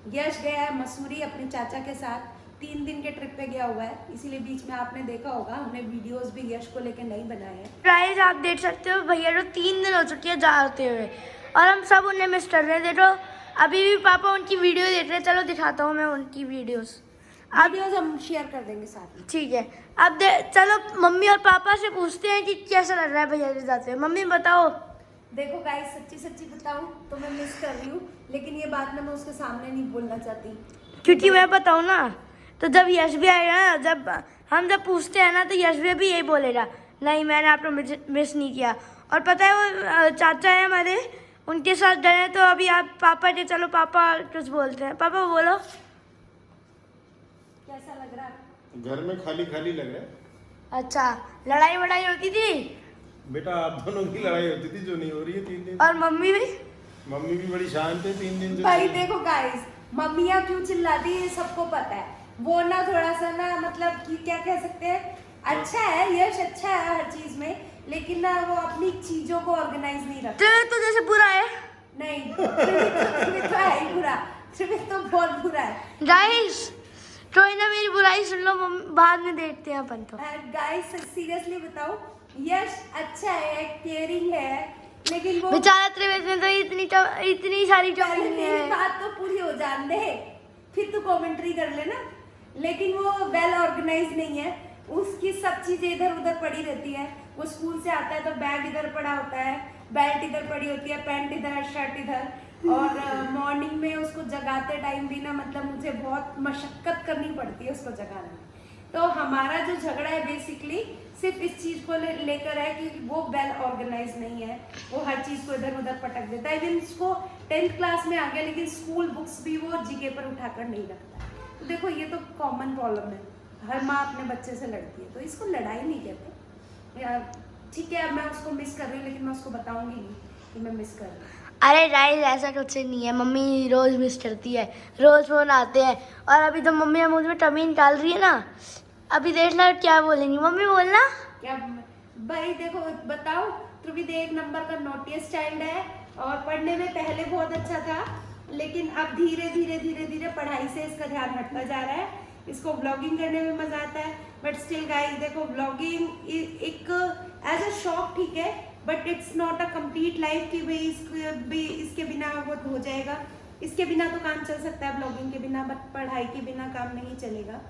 यश गया है मसूरी अपने चाचा के साथ, 3 दिन के ट्रिप पे गया हुआ है, इसीलिए बीच में आपने देखा होगा हमने वीडियोस भी यश को लेकर नहीं बनाए हैं। गाइस आप देख सकते हो भैया को 3 दिन हो चुके हैं जाते हुए और हम सब उन्हें मिस कर रहे हैं। देखो अभी भी पापा उनकी वीडियो देख रहे हैं। चलो दिखाता हूँ मैं उनकी वीडियोस हम शेयर कर देंगे साथ में। ठीक है। अब चलो मम्मी और पापा से पूछते हैं कि कैसा लग रहा है भैया के जाते हुए। मम्मी बताओ। देखो गाइस सच्ची सच्ची बताऊं तो मैं मिस कर रही हूँ, लेकिन ये बात ना मैं उसके सामने नहीं बोलना चाहती, क्योंकि मैं बताऊँ ना तो जब यश भी आएगा ना, जब पूछते हैं ना तो यश भी यही बोलेगा, नहीं मैंने आपको मिस नहीं किया। और पता है वो चाचा है हमारे, उनके साथ गए हैं। तो अभी आप पापा के, चलो पापा कुछ बोलते हैं। पापा बोलो कैसा लग रहा है? घर में खाली खाली लग रहा है। अच्छा लड़ाई वड़ाई होती थी बेटा आप दोनों की लड़ाई होती थी जो नहीं हो रही है 3 दिन। और मम्मी भी मम्मी भी बड़ी शांत है 3 दिन से। भाई देखो गाइस, मम्मियाँ क्यों चिल्लाती है सबको पता है। वो ना थोड़ा सा ना मतलब कि क्या कह सकते हैं, अच्छा है यश, अच्छा है हर चीज में, लेकिन ना वो अपनी चीजों को ऑर्गेनाइज नहीं रखता। तो जैसे बुरा है नहीं, त्रिवित तो है ही बुरा, त्रिवित तो बहुत बुरा है। गाइस। कोई ना मेरी बुराई सुन लो, बाद में देखते हैं अपन तो। गाइस सीरियसली बताओ, यश अच्छा है, केयरिंग है, लेकिन वो बेचारा त्रिवेद में तो इतनी सारी पहले चौड़ी मेरी है। बात तो पूरी हो जान दे, फिर तू कमेंट्री कर लेना। लेकिन वो वेल ऑर्गेनाइज नहीं है, उसकी सब चीजें इधर उधर पड़ी रहती है। वो स्कूल से आता है तो बैग इधर पड़ा होता है, बेल्ट इधर पड़ी होती है, पैंट इधर, शर्ट इधर। और मॉर्निंग में उसको जगाते टाइम भी ना मतलब मुझे बहुत मशक्कत करनी पड़ती है उसको जगाने में। तो हमारा जो झगड़ा है बेसिकली सिर्फ इस चीज को लेकर है कि वो वेल ऑर्गेनाइज नहीं है, वो हर चीज को इधर उधर पटक देता है। इवन उसको 10th क्लास में आ गया, लेकिन स्कूल बुक्स भी वो जीके पर उठाकर नहीं रखता। तो देखो ये तो कॉमन प्रॉब्लम है, हर माँ अपने बच्चे से लड़ती है, तो इसको लड़ाई नहीं कहते यार। ठीक है अब मैं उसको मिस कर रही हूँ, लेकिन मैं उसको बताऊंगी नहीं कि मैं मिस कर रही हूँ। अरे गाइस ऐसा कुछ नहीं है, मम्मी रोज मिस करती है, रोज फोन आते हैं। और अभी तो मम्मी मुझ में टमी निकाल रही है ना, अभी देखना क्या बोलेंगी। मम्मी बोलना क्या भाई। देखो बताओ, ध्रुविद 1 नंबर का नोटियस चाइल्ड है और पढ़ने में पहले बहुत अच्छा था, लेकिन अब धीरे धीरे धीरे धीरे पढ़ाई से इसका ध्यान हटता जा रहा है। इसको ब्लॉगिंग करने में मजा आता है, बट स्टिल गाइस देखो ब्लॉगिंग एक एज अ शौक ठीक है, but it's not a complete life कि भाई इसके बिना वो हो जाएगा। इसके बिना तो काम चल सकता है ब्लॉगिंग के बिना, बट पढ़ाई के बिना काम नहीं चलेगा।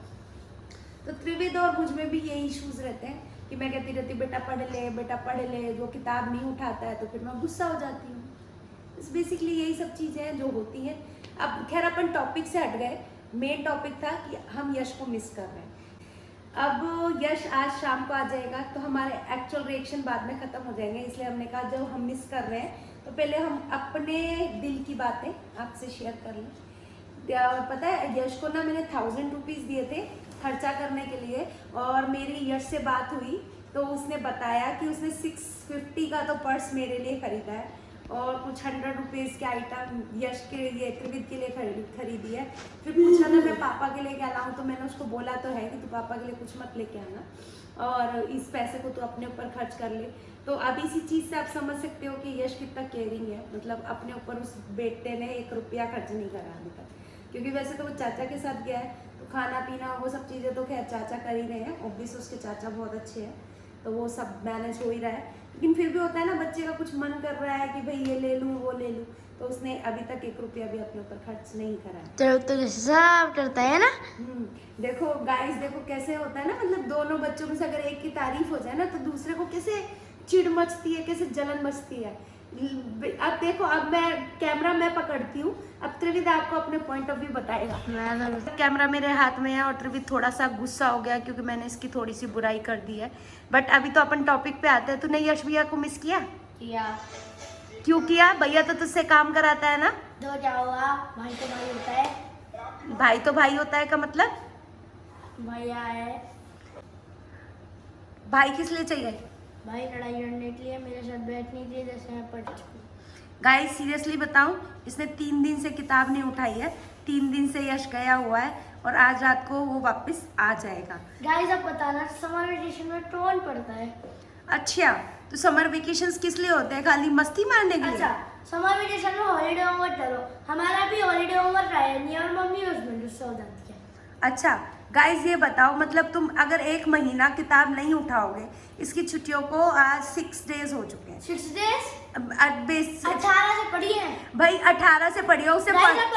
तो त्रिविद और मुझ में भी यही इश्यूज रहते हैं कि मैं कहती रहती बेटा पढ़ ले, बेटा पढ़ ले, वो किताब नहीं उठाता है तो फिर मैं गुस्सा हो जाती हूँ। बेसिकली यही सब चीज़ें हैं जो होती हैं। अब खैर अपन टॉपिक से हट गए, मेन टॉपिक था कि हम यश को मिस कर रहे हैं। अब यश आज शाम को आ जाएगा तो हमारे एक्चुअल रिएक्शन बाद में ख़त्म हो जाएंगे, इसलिए हमने कहा जब हम मिस कर रहे हैं तो पहले हम अपने दिल की बातें आपसे शेयर कर लें। पता है यश को ना मैंने 1000 रुपीज़ दिए थे खर्चा करने के लिए, और मेरी यश से बात हुई तो उसने बताया कि उसने 650 का तो पर्स मेरे लिए खरीदा है और कुछ 100 रुपीज़ के आइटम यश के लिए, त्रिविद के लिए खरीदी है। फिर पूछा ना मैं पापा के लिए क्या लाऊं, तो मैंने उसको बोला तो है कि तू पापा के लिए कुछ मत लेके आना और इस पैसे को तू अपने ऊपर खर्च कर ले। तो अब इसी चीज़ से आप समझ सकते हो कि यश कितना केयरिंग है, मतलब अपने ऊपर उस बेटे ने 1 रुपया खर्च नहीं करा अभी तक। क्योंकि वैसे तो वो चाचा के साथ गया है तो खाना पीना वो सब चीज़ें तो खैर चाचा कर ही रहे हैं, ऑब्वियस उसके चाचा बहुत अच्छे हैं तो वो सब मैनेज हो ही रहा है। लेकिन फिर भी होता है ना बच्चे का कुछ मन कर रहा है कि भाई ये ले लूँ वो ले लूँ, तो उसने अभी तक 1 रुपया भी अपने ऊपर खर्च नहीं करा है। तो सब करता है ना। देखो गाइस देखो कैसे होता है ना, मतलब दोनों बच्चों में से अगर एक की तारीफ हो जाए ना तो दूसरे को कैसे चिढ़ मचती है, कैसे जलन मचती है। अब देखो अब मैं कैमरा मैं पकड़ती हूँ, अब त्रिविद आपको अपने पॉइंट ऑफ व्यू बताएगा। कैमरा मेरे हाथ में है और त्रिविद थोड़ा सा गुस्सा हो गया क्योंकि मैंने इसकी थोड़ी सी बुराई कर दी है। बट अभी तो अपन टॉपिक पे आते हैं। तूने यश भैया को मिस किया? क्यों किया? भैया तो तुझसे काम कराता है ना। तो क्या हुआ, भाई तो भाई होता है। भाई तो भाई होता है का मतलब भैया है, भाई किस लिए चाहिए? भाई लड़ाई लड़ने के लिए, मेरे साथ बैठने के लिए, जैसे मैं पढ़ चुकी। गाइस सीरियसली बताऊं, इसने 3 दिन से किताब नहीं उठाई है, 3 दिन से यश गया हुआ है और आज रात को वो वापस आ जाएगा। गाइस अब बताना समर वेकेशन में कौन पढ़ता है? अच्छा तो समर वेकेशंस किस लिए होते हैं? खाली मस्ती मारने के लिए? अच्छा समर वेकेशन में हॉलीडे होमवर्क करो। हमारा भी हॉलीडे होमवर्क आया नहीं है और मम्मी उसमें गुस्सा हो जाती है। अच्छा गाइज ये बताओ, मतलब तुम अगर एक महीना किताब नहीं उठाओगे, इसकी छुट्टियों को आज 6 डेज हो चुके हैं। 6 डेज 18 से पढ़ी है भाई, 18 से पढ़ी हो उसे पता है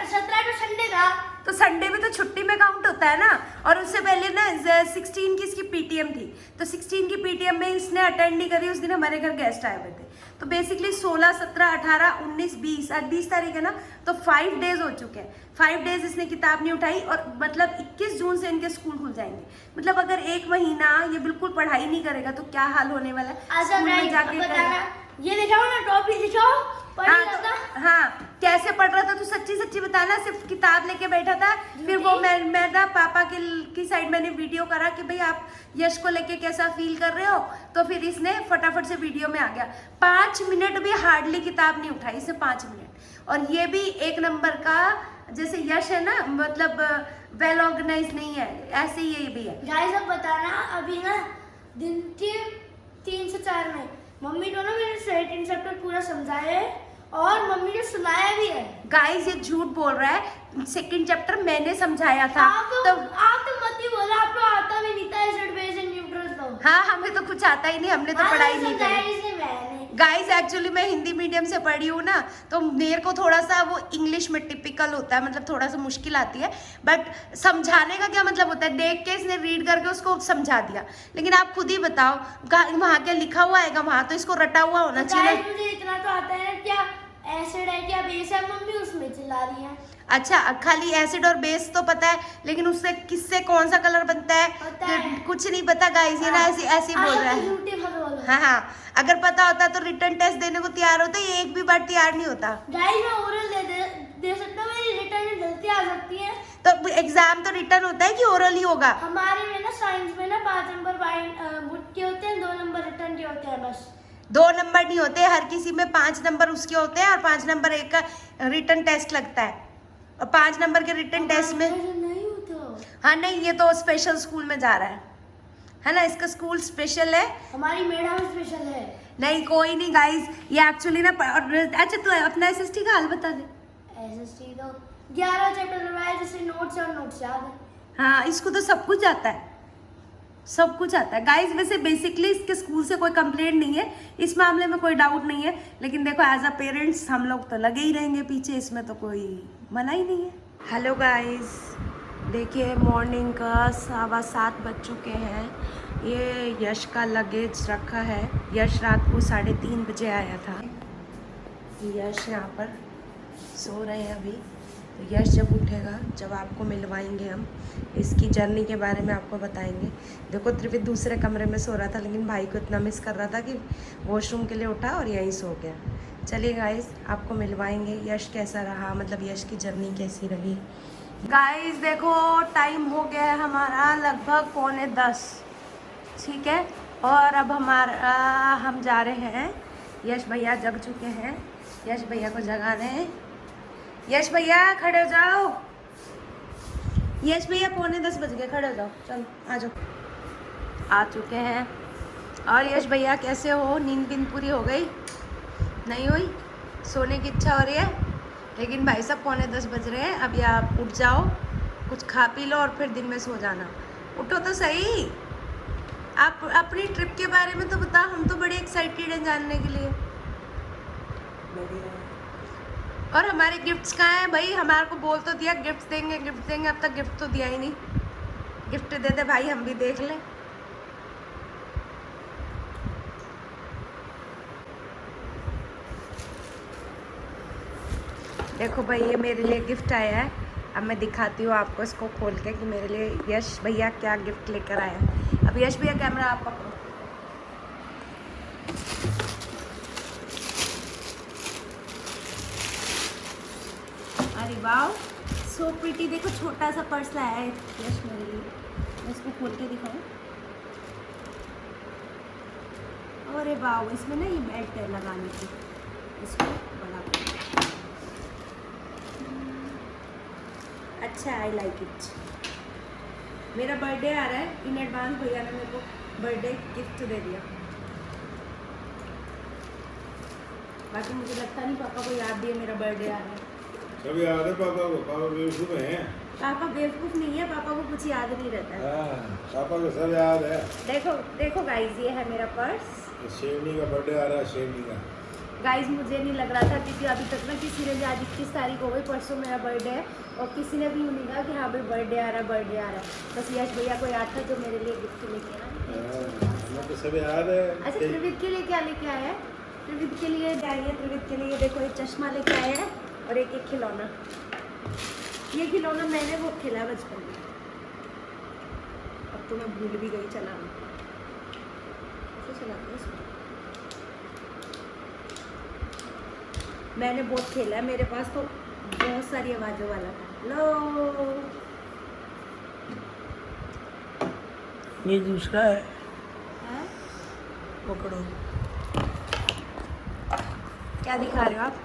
17 को संडे था, तो संडे में तो छुट्टी में काउंट होता है ना। और उससे पहले ना 16 की इसकी पीटीएम थी, तो 16 की पीटीएम में इसने अटेंड नहीं करी। उस दिन हमारे घर गेस्ट आए हुए थे, तो बेसिकली 16, 17, 18, 19, 20 आज 20 तारीख है ना, तो 5 डेज हो चुके हैं। 5 डेज इसने किताब नहीं उठाई और मतलब 21 जून से इनके स्कूल खुल जाएंगे। मतलब अगर एक महीना ये बिल्कुल पढ़ाई नहीं करेगा तो क्या हाल होने वाला है। स्कूल में जाके करेगा। ये दिखाओ ना, टॉपिक दिखाओ। हाँ, कैसे पढ़ रहा था तू? सच्ची सच्ची बताना। सिर्फ किताब लेके बैठा था। फिर वो मैं ना पापा की साइड मैंने वीडियो करा कि भाई आप यश को लेके कैसा फील कर रहे हो, तो फिर इसने फटाफट से वीडियो में आ गया। 5 मिनट भी हार्डली किताब नहीं उठाई इसे, 5 मिनट। और ये भी 1 नंबर का, जैसे यश है ना, मतलब वेल ऑर्गेनाइज नहीं है, ऐसे ही ये भी है। गाइस अब बताना, अभी ना दिन के 3 से 4 में मम्मी को ना मैंने सेकंड चैप्टर पूरा समझाया है और मम्मी ने सुनाया भी है। गाइस ये झूठ बोल रहा है, सेकंड चैप्टर मैंने समझाया था। आप तो मत ही बोला, आपको आता भी नहीं था एसिड बेस एंड न्यूट्रल्स तो। हाँ, हमें तो कुछ आता ही नहीं, हमने तो पढ़ाई नहीं करी। गाइस एक्चुअली मैं हिंदी मीडियम से पढ़ी हूँ ना, तो मेरे को थोड़ा सा वो इंग्लिश में टिपिकल होता है, मतलब थोड़ा सा मुश्किल आती है। बट समझाने का क्या मतलब होता है, देख के इसने रीड करके उसको समझा दिया। लेकिन आप खुद ही बताओ, वहाँ क्या लिखा हुआ है? वहाँ तो इसको रटा हुआ होना चाहिए। मुझे इतना तो आता है, क्या एसिड है क्या बेस है, मम्मी उसमें चिल्ला रही है। अच्छा, खाली एसिड और बेस तो पता है, लेकिन उससे किससे कौन सा कलर बनता है, कुछ नहीं पता। गाइस ये ना ऐसे बोल रहा है। हाँ हाँ, अगर पता होता तो रिटर्न टेस्ट देने को तैयार होता, ये एक भी बार तैयार नहीं होता। गाइस मैं ओरल दे सकता हूँ, मेरी रिटर्न में गलती आ सकती है। तो एग्जाम तो रिटर्न होता है कि ओरल ही होगा? हमारे में ना साइंस में ना 5 नंबर बुक के होते हैं, 2 नंबर रिटर्न के होते हैं बस। 2 नंबर नहीं होते, हर किसी में 5 नंबर उसके होते हैं और 5 नंबर एक का रिटर्न टेस्ट लगता है। और 5 नंबर के रिटर्न टेस्ट में नहीं होता। हाँ नहीं, ये तो स्पेशल स्कूल में जा रहा है ना, इसका स्कूल स्पेशल है। हमारी मैडम स्पेशल है। नहीं कोई नहीं गाइस, ये एक्चुअली ना अच्छा तू अपना एसएसटी का हाल बता दे। एसएसटी तो 11 चैप्टर करवाए, जैसे नोट्स और नोट्स याद है। हाँ, इसको तो सब कुछ आता है, सब कुछ आता है गाइस। वैसे बेसिकली इसके स्कूल से कोई कंप्लेंट नहीं है, इस मामले में कोई डाउट नहीं है। लेकिन देखो एज अ पेरेंट्स हम लोग तो लगे ही रहेंगे पीछे, इसमें तो कोई मना ही नहीं है। हेलो गाइस, देखिए मॉर्निंग का 7:15 बज चुके हैं। ये यश का लगेज रखा है। यश रात को 3:30 बजे आया था। यश यहाँ पर सो रहे हैं अभी। तो यश जब उठेगा, जब आपको मिलवाएंगे हम, इसकी जर्नी के बारे में आपको बताएंगे। देखो त्रिवित दूसरे कमरे में सो रहा था, लेकिन भाई को इतना मिस कर रहा था कि वॉशरूम के लिए उठा और यहीं सो गया। चलिए गाइस, आपको मिलवाएंगे यश कैसा रहा, मतलब यश की जर्नी कैसी रही। गाइस देखो टाइम हो गया है हमारा लगभग 9:45, ठीक है। और अब हम जा रहे हैं। यश भैया जग चुके हैं, यश भैया को जगा रहे हैं। यश भैया खड़े हो जाओ। यश भैया 9:45 बज गए, खड़े हो जाओ, चलो आ जाओ। आ चुके हैं। और यश भैया कैसे हो? नींद पूरी हो गई? नहीं हुई? सोने की इच्छा हो रही है? लेकिन भाई साहब 9:45 बज रहे हैं, अभी आप उठ जाओ, कुछ खा पी लो और फिर दिन में सो जाना। उठो तो सही। आप अपनी ट्रिप के बारे में तो बताओ, हम तो बड़े एक्साइटेड हैं जानने के लिए। और हमारे गिफ्ट्स कहाँ हैं भाई? हमारे को बोल तो दिया गिफ्ट देंगे गिफ्ट देंगे, अब तक गिफ्ट तो दिया ही नहीं। गिफ्ट दे दे भाई, हम भी देख लें। देखो भाई, ये मेरे लिए गिफ्ट आया है। अब मैं दिखाती हूँ आपको इसको खोल के कि मेरे लिए यश भैया क्या गिफ्ट लेकर आया है। अब यश भैया कैमरा आप पकड़ो। अरे वाह, सो प्रिटी। देखो छोटा सा पर्स लाया है यश मेरे लिए, मैं इसको खोल के दिखाऊं। अरे वाह, इसमें ना ये बेल्ट है लगाने की, इसको बड़ा कर। अच्छा, आई लाइक इट। मेरा बर्थडे आ रहा है, इन एडवांस भैया ने मेरे को बर्थडे गिफ्ट दे दिया। बाकी मुझे लगता नहीं पापा को याद भी है मेरा बर्थडे आ रहा है। सब याद है पापा को, पापा बेवकूफ है। पापा बेवकूफ नहीं है, पापा को कुछ याद नहीं रहता है। पापा को सब याद है। देखो देखो गाइज, ये है मेरा पर्स। शेरनी का बर्थडे आ रहा है, शेरनी का। गाइज मुझे नहीं लग रहा था, क्योंकि अभी तक ना किसी ने भी, आज 21 तारीख हो गई, परसों मेरा बर्थडे है और किसी ने भी नहीं कहा कि हाँ भाई बर्थडे आ रहा है, बर्थडे आ रहा है। बस यश भैया को याद था जो मेरे लिए गिफ्ट लेके आए। हमें तो सब याद है। अच्छा, त्रिविद के लिए क्या लेके आया है? त्रिविद के लिए जाइए, त्रिविद के लिए देखो एक चश्मा लेके आया है और एक खिलौना। ये खिलौना मैंने वो खेला बचपन में, अब तो मैं भूल भी गई चलाना। कैसे चलाते हैं इसको? मैंने बहुत खेला है, मेरे पास तो बहुत सारी आवाज़ों वाला था। लो, ये दूसरा है, हाँ? पकड़ो। क्या दिखा रहे हो आप?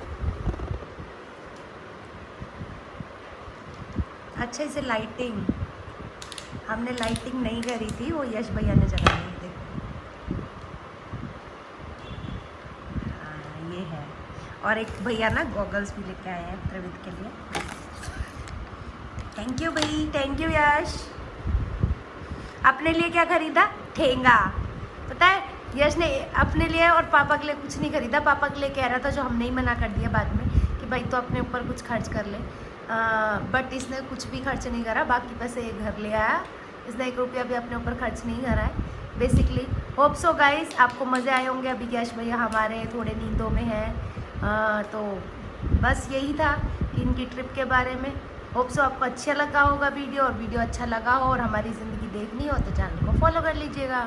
अच्छा, इसे लाइटिंग, हमने लाइटिंग नहीं करी थी, वो यश भैया ने जगाई थी। देखो, हाँ ये है। और एक भैया ना गॉगल्स भी लेके आए हैं त्रिविद के लिए। थैंक यू भाई, थैंक यू यश। अपने लिए क्या खरीदा? ठेंगा। पता है, यश ने अपने लिए और पापा के लिए कुछ नहीं खरीदा। पापा के लिए कह रहा था, जो हमने ही मना कर दिया बाद में कि भाई तो अपने ऊपर कुछ खर्च कर ले। बट इसने कुछ भी खर्च नहीं करा, बाकी पैसे ये घर ले आया। इसने 1 रुपया भी अपने ऊपर खर्च नहीं करा है। बेसिकली होप सो गाइस आपको मज़े आए होंगे। अभी यश भैया हमारे थोड़े नींदों में हैं, तो बस यही था कि इनकी ट्रिप के बारे में। होप सो आपको अच्छा लगा होगा वीडियो, और वीडियो अच्छा लगा हो और हमारी ज़िंदगी देखनी हो तो चैनल को फॉलो कर लीजिएगा।